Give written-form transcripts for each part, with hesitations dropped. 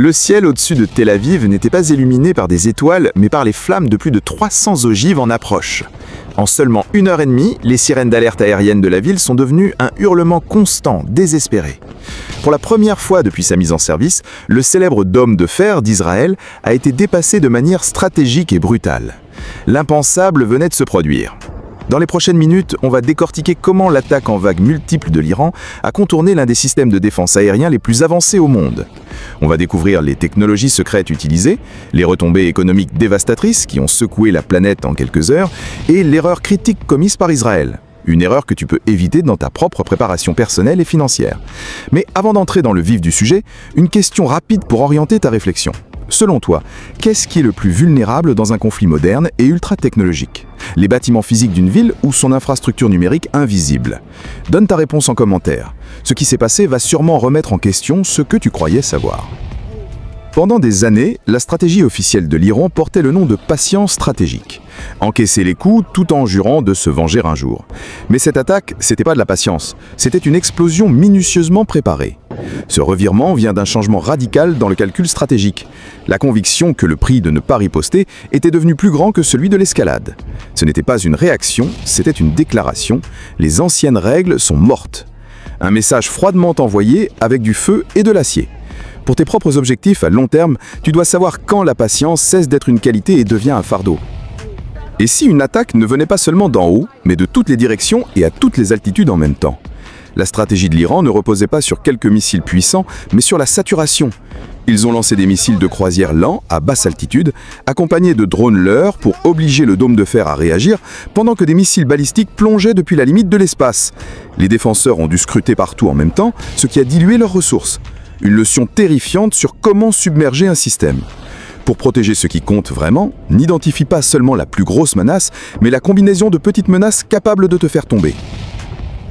Le ciel au-dessus de Tel Aviv n'était pas illuminé par des étoiles, mais par les flammes de plus de 300 ogives en approche. En seulement 1h30, les sirènes d'alerte aérienne de la ville sont devenues un hurlement constant, désespéré. Pour la première fois depuis sa mise en service, le célèbre dôme de fer d'Israël a été dépassé de manière stratégique et brutale. L'impensable venait de se produire. Dans les prochaines minutes, on va décortiquer comment l'attaque en vagues multiples de l'Iran a contourné l'un des systèmes de défense aérien les plus avancés au monde. On va découvrir les technologies secrètes utilisées, les retombées économiques dévastatrices qui ont secoué la planète en quelques heures, et l'erreur critique commise par Israël. Une erreur que tu peux éviter dans ta propre préparation personnelle et financière. Mais avant d'entrer dans le vif du sujet, une question rapide pour orienter ta réflexion. Selon toi, qu'est-ce qui est le plus vulnérable dans un conflit moderne et ultra-technologique? Les bâtiments physiques d'une ville ou son infrastructure numérique invisible? Donne ta réponse en commentaire. Ce qui s'est passé va sûrement remettre en question ce que tu croyais savoir. Pendant des années, la stratégie officielle de l'Iran portait le nom de patience stratégique. Encaisser les coups tout en jurant de se venger un jour. Mais cette attaque, c'était pas de la patience, c'était une explosion minutieusement préparée. Ce revirement vient d'un changement radical dans le calcul stratégique. La conviction que le prix de ne pas riposter était devenu plus grand que celui de l'escalade. Ce n'était pas une réaction, c'était une déclaration. Les anciennes règles sont mortes. Un message froidement envoyé avec du feu et de l'acier. Pour tes propres objectifs à long terme, tu dois savoir quand la patience cesse d'être une qualité et devient un fardeau. Et si une attaque ne venait pas seulement d'en haut, mais de toutes les directions et à toutes les altitudes en même temps? La stratégie de l'Iran ne reposait pas sur quelques missiles puissants, mais sur la saturation. Ils ont lancé des missiles de croisière lents à basse altitude, accompagnés de drones leurres pour obliger le dôme de fer à réagir, pendant que des missiles balistiques plongeaient depuis la limite de l'espace. Les défenseurs ont dû scruter partout en même temps, ce qui a dilué leurs ressources. Une leçon terrifiante sur comment submerger un système. Pour protéger ce qui compte vraiment, n'identifie pas seulement la plus grosse menace, mais la combinaison de petites menaces capables de te faire tomber.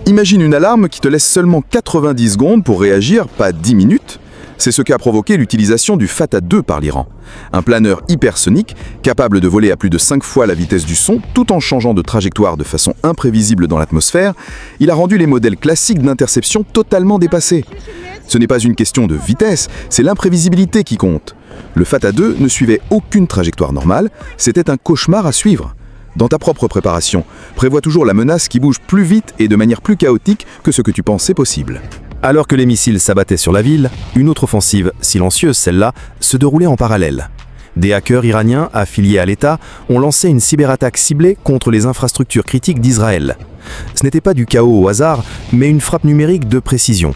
Imagine une alarme qui te laisse seulement 90 secondes pour réagir, pas 10 minutes. C'est ce qu'a provoqué l'utilisation du Fatah 2 par l'Iran. Un planeur hypersonique, capable de voler à plus de 5 fois la vitesse du son, tout en changeant de trajectoire de façon imprévisible dans l'atmosphère, il a rendu les modèles classiques d'interception totalement dépassés. Ce n'est pas une question de vitesse, c'est l'imprévisibilité qui compte. Le Fatah 2 ne suivait aucune trajectoire normale, c'était un cauchemar à suivre. Dans ta propre préparation, prévois toujours la menace qui bouge plus vite et de manière plus chaotique que ce que tu pensais possible. Alors que les missiles s'abattaient sur la ville, une autre offensive, silencieuse celle-là, se déroulait en parallèle. Des hackers iraniens affiliés à l'État ont lancé une cyberattaque ciblée contre les infrastructures critiques d'Israël. Ce n'était pas du chaos au hasard, mais une frappe numérique de précision.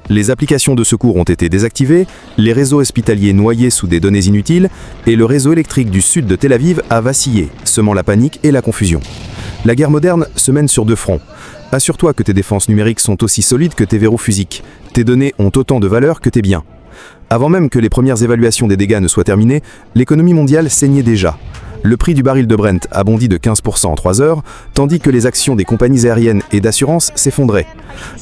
Les applications de secours ont été désactivées, les réseaux hospitaliers noyés sous des données inutiles, et le réseau électrique du sud de Tel Aviv a vacillé, semant la panique et la confusion. La guerre moderne se mène sur deux fronts. Assure-toi que tes défenses numériques sont aussi solides que tes verrous physiques. Tes données ont autant de valeur que tes biens. Avant même que les premières évaluations des dégâts ne soient terminées, l'économie mondiale saignait déjà. Le prix du baril de Brent a bondi de 15% en 3 heures, tandis que les actions des compagnies aériennes et d'assurance s'effondraient.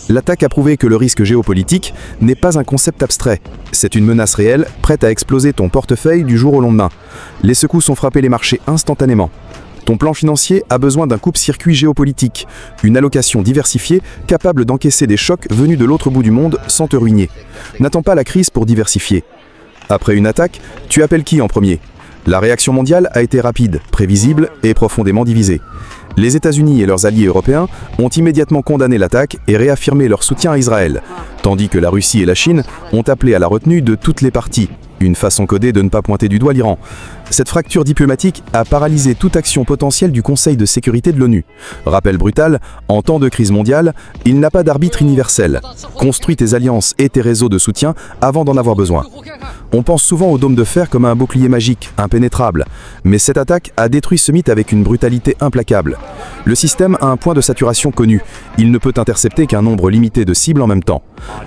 L'attaque a prouvé que le risque géopolitique n'est pas un concept abstrait. C'est une menace réelle, prête à exploser ton portefeuille du jour au lendemain. Les secousses ont frappé les marchés instantanément. Ton plan financier a besoin d'un coupe-circuit géopolitique, une allocation diversifiée capable d'encaisser des chocs venus de l'autre bout du monde sans te ruiner. N'attends pas la crise pour diversifier. Après une attaque, tu appelles qui en premier ? La réaction mondiale a été rapide, prévisible et profondément divisée. Les États-Unis et leurs alliés européens ont immédiatement condamné l'attaque et réaffirmé leur soutien à Israël, tandis que la Russie et la Chine ont appelé à la retenue de toutes les parties, une façon codée de ne pas pointer du doigt l'Iran. Cette fracture diplomatique a paralysé toute action potentielle du Conseil de sécurité de l'ONU. Rappel brutal, en temps de crise mondiale, il n'a pas d'arbitre universel. Construis tes alliances et tes réseaux de soutien avant d'en avoir besoin. On pense souvent au dôme de fer comme à un bouclier magique, impénétrable. Mais cette attaque a détruit ce mythe avec une brutalité implacable. Le système a un point de saturation connu. Il ne peut intercepter qu'un nombre limité de cibles en même temps.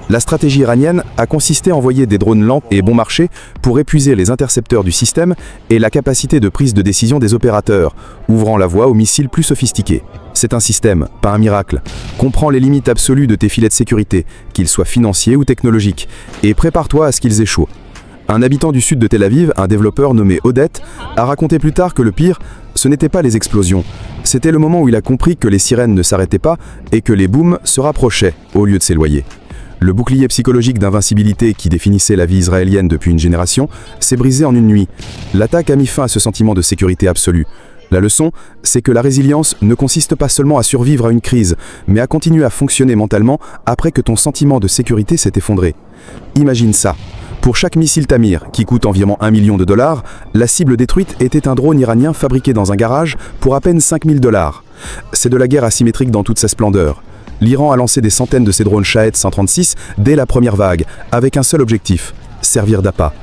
La stratégie iranienne a consisté à envoyer des drones lents et bon marché pour épuiser les intercepteurs du système et la capacité de prise de décision des opérateurs, ouvrant la voie aux missiles plus sophistiqués. C'est un système, pas un miracle. Comprends les limites absolues de tes filets de sécurité, qu'ils soient financiers ou technologiques, et prépare-toi à ce qu'ils échouent. Un habitant du sud de Tel Aviv, un développeur nommé Odette, a raconté plus tard que le pire, ce n'était pas les explosions. C'était le moment où il a compris que les sirènes ne s'arrêtaient pas et que les booms se rapprochaient au lieu de s'éloigner. Le bouclier psychologique d'invincibilité qui définissait la vie israélienne depuis une génération s'est brisé en une nuit. L'attaque a mis fin à ce sentiment de sécurité absolue. La leçon, c'est que la résilience ne consiste pas seulement à survivre à une crise, mais à continuer à fonctionner mentalement après que ton sentiment de sécurité s'est effondré. Imagine ça. Pour chaque missile Tamir, qui coûte environ $1 million, la cible détruite était un drone iranien fabriqué dans un garage pour à peine $5 000. C'est de la guerre asymétrique dans toute sa splendeur. L'Iran a lancé des centaines de ces drones Shahed 136 dès la première vague, avec un seul objectif, servir d'appât.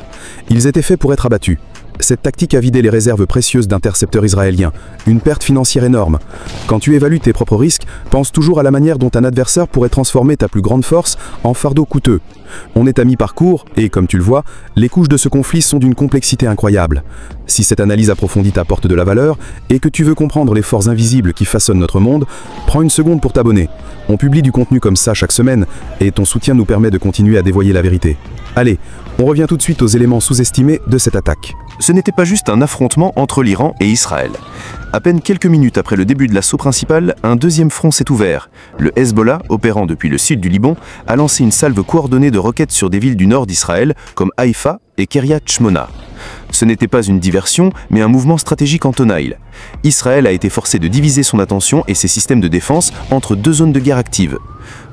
Ils étaient faits pour être abattus. Cette tactique a vidé les réserves précieuses d'intercepteurs israéliens, une perte financière énorme. Quand tu évalues tes propres risques, pense toujours à la manière dont un adversaire pourrait transformer ta plus grande force en fardeau coûteux. On est à mi-parcours et, comme tu le vois, les couches de ce conflit sont d'une complexité incroyable. Si cette analyse approfondie t'apporte de la valeur et que tu veux comprendre les forces invisibles qui façonnent notre monde, prends une seconde pour t'abonner. On publie du contenu comme ça chaque semaine et ton soutien nous permet de continuer à dévoiler la vérité. Allez, on revient tout de suite aux éléments sous-estimés de cette attaque. Ce n'était pas juste un affrontement entre l'Iran et Israël. À peine quelques minutes après le début de l'assaut principal, un deuxième front s'est ouvert. Le Hezbollah, opérant depuis le sud du Liban, a lancé une salve coordonnée de roquettes sur des villes du nord d'Israël, comme Haïfa et Kiryat Shmona. Ce n'était pas une diversion, mais un mouvement stratégique en tenaille. Israël a été forcé de diviser son attention et ses systèmes de défense entre deux zones de guerre actives.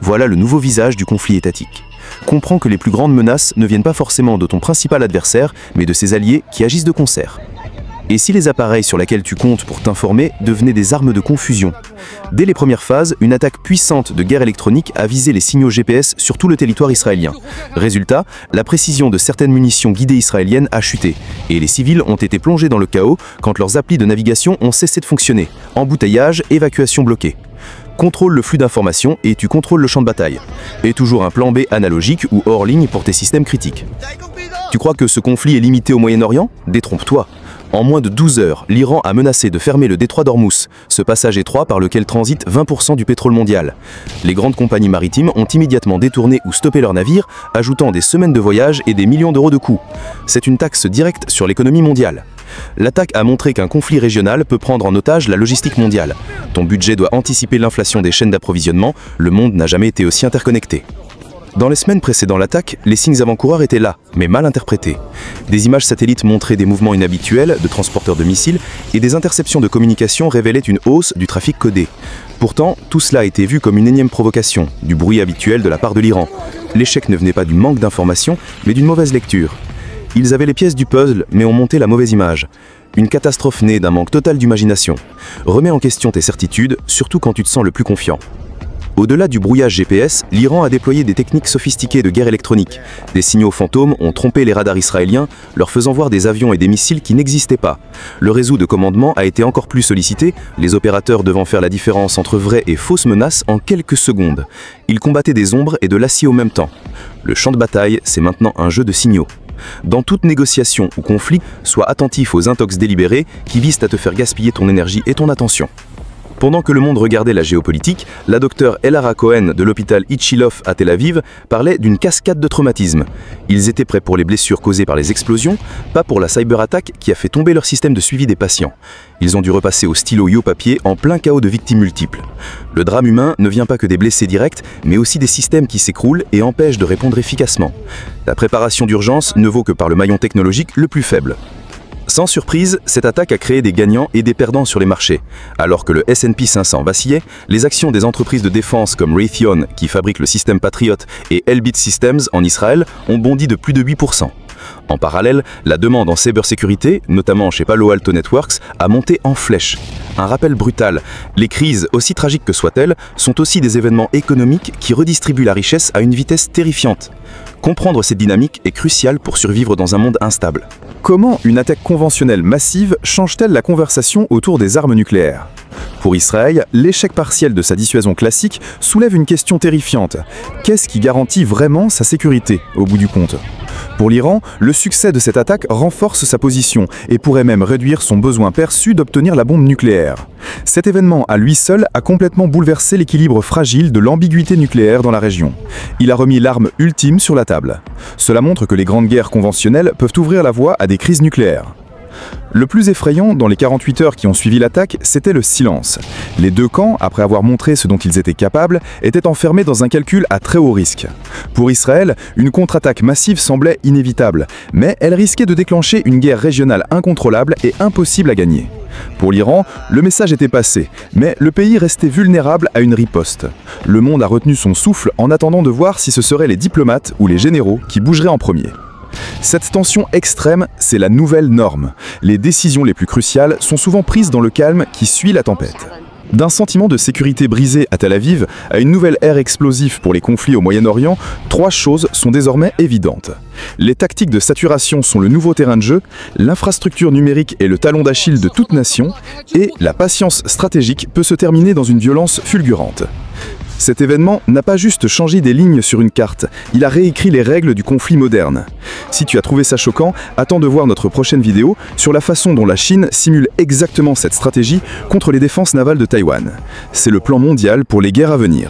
Voilà le nouveau visage du conflit étatique. Comprends que les plus grandes menaces ne viennent pas forcément de ton principal adversaire, mais de ses alliés qui agissent de concert. Et si les appareils sur lesquels tu comptes pour t'informer devenaient des armes de confusion? Dès les premières phases, une attaque puissante de guerre électronique a visé les signaux GPS sur tout le territoire israélien. Résultat, la précision de certaines munitions guidées israéliennes a chuté, et les civils ont été plongés dans le chaos quand leurs applis de navigation ont cessé de fonctionner. Embouteillage, évacuation bloquée. Contrôle le flux d'informations et tu contrôles le champ de bataille. Et toujours un plan B analogique ou hors ligne pour tes systèmes critiques. Tu crois que ce conflit est limité au Moyen-Orient? Détrompe-toi. En moins de 12 heures, l'Iran a menacé de fermer le détroit d'Ormuz, ce passage étroit par lequel transite 20% du pétrole mondial. Les grandes compagnies maritimes ont immédiatement détourné ou stoppé leurs navires, ajoutant des semaines de voyage et des millions d'euros de coûts. C'est une taxe directe sur l'économie mondiale. L'attaque a montré qu'un conflit régional peut prendre en otage la logistique mondiale. Ton budget doit anticiper l'inflation des chaînes d'approvisionnement, le monde n'a jamais été aussi interconnecté. Dans les semaines précédant l'attaque, les signes avant-coureurs étaient là, mais mal interprétés. Des images satellites montraient des mouvements inhabituels de transporteurs de missiles et des interceptions de communication révélaient une hausse du trafic codé. Pourtant, tout cela a été vu comme une énième provocation, du bruit habituel de la part de l'Iran. L'échec ne venait pas du manque d'informations, mais d'une mauvaise lecture. Ils avaient les pièces du puzzle, mais ont monté la mauvaise image. Une catastrophe née d'un manque total d'imagination. Remets en question tes certitudes, surtout quand tu te sens le plus confiant. Au-delà du brouillage GPS, l'Iran a déployé des techniques sophistiquées de guerre électronique. Des signaux fantômes ont trompé les radars israéliens, leur faisant voir des avions et des missiles qui n'existaient pas. Le réseau de commandement a été encore plus sollicité, les opérateurs devant faire la différence entre vraies et fausses menaces en quelques secondes. Ils combattaient des ombres et de l'acier au même temps. Le champ de bataille, c'est maintenant un jeu de signaux. Dans toute négociation ou conflit, sois attentif aux intox délibérés qui visent à te faire gaspiller ton énergie et ton attention. Pendant que le monde regardait la géopolitique, la docteure Elara Cohen de l'hôpital Ichilov à Tel Aviv parlait d'une cascade de traumatismes. Ils étaient prêts pour les blessures causées par les explosions, pas pour la cyberattaque qui a fait tomber leur système de suivi des patients. Ils ont dû repasser au stylo et au papier en plein chaos de victimes multiples. Le drame humain ne vient pas que des blessés directs, mais aussi des systèmes qui s'écroulent et empêchent de répondre efficacement. La préparation d'urgence ne vaut que par le maillon technologique le plus faible. Sans surprise, cette attaque a créé des gagnants et des perdants sur les marchés. Alors que le S&P 500 vacillait, les actions des entreprises de défense comme Raytheon, qui fabrique le système Patriot, et Elbit Systems en Israël ont bondi de plus de 8%. En parallèle, la demande en cybersécurité, notamment chez Palo Alto Networks, a monté en flèche. Un rappel brutal, les crises, aussi tragiques que soient-elles, sont aussi des événements économiques qui redistribuent la richesse à une vitesse terrifiante. Comprendre cette dynamique est crucial pour survivre dans un monde instable. Comment une attaque conventionnelle massive change-t-elle la conversation autour des armes nucléaires? Pour Israël, l'échec partiel de sa dissuasion classique soulève une question terrifiante. Qu'est-ce qui garantit vraiment sa sécurité, au bout du compte? Pour l'Iran, le succès de cette attaque renforce sa position et pourrait même réduire son besoin perçu d'obtenir la bombe nucléaire. Cet événement à lui seul a complètement bouleversé l'équilibre fragile de l'ambiguïté nucléaire dans la région. Il a remis l'arme ultime sur la table. Cela montre que les grandes guerres conventionnelles peuvent ouvrir la voie à des crises nucléaires. Le plus effrayant dans les 48 heures qui ont suivi l'attaque, c'était le silence. Les deux camps, après avoir montré ce dont ils étaient capables, étaient enfermés dans un calcul à très haut risque. Pour Israël, une contre-attaque massive semblait inévitable, mais elle risquait de déclencher une guerre régionale incontrôlable et impossible à gagner. Pour l'Iran, le message était passé, mais le pays restait vulnérable à une riposte. Le monde a retenu son souffle en attendant de voir si ce seraient les diplomates ou les généraux qui bougeraient en premier. Cette tension extrême, c'est la nouvelle norme. Les décisions les plus cruciales sont souvent prises dans le calme qui suit la tempête. D'un sentiment de sécurité brisé à Tel Aviv à une nouvelle ère explosive pour les conflits au Moyen-Orient, 3 choses sont désormais évidentes. Les tactiques de saturation sont le nouveau terrain de jeu, l'infrastructure numérique est le talon d'Achille de toute nation, et la patience stratégique peut se terminer dans une violence fulgurante. Cet événement n'a pas juste changé des lignes sur une carte, il a réécrit les règles du conflit moderne. Si tu as trouvé ça choquant, attends de voir notre prochaine vidéo sur la façon dont la Chine simule exactement cette stratégie contre les défenses navales de Taïwan. C'est le plan mondial pour les guerres à venir.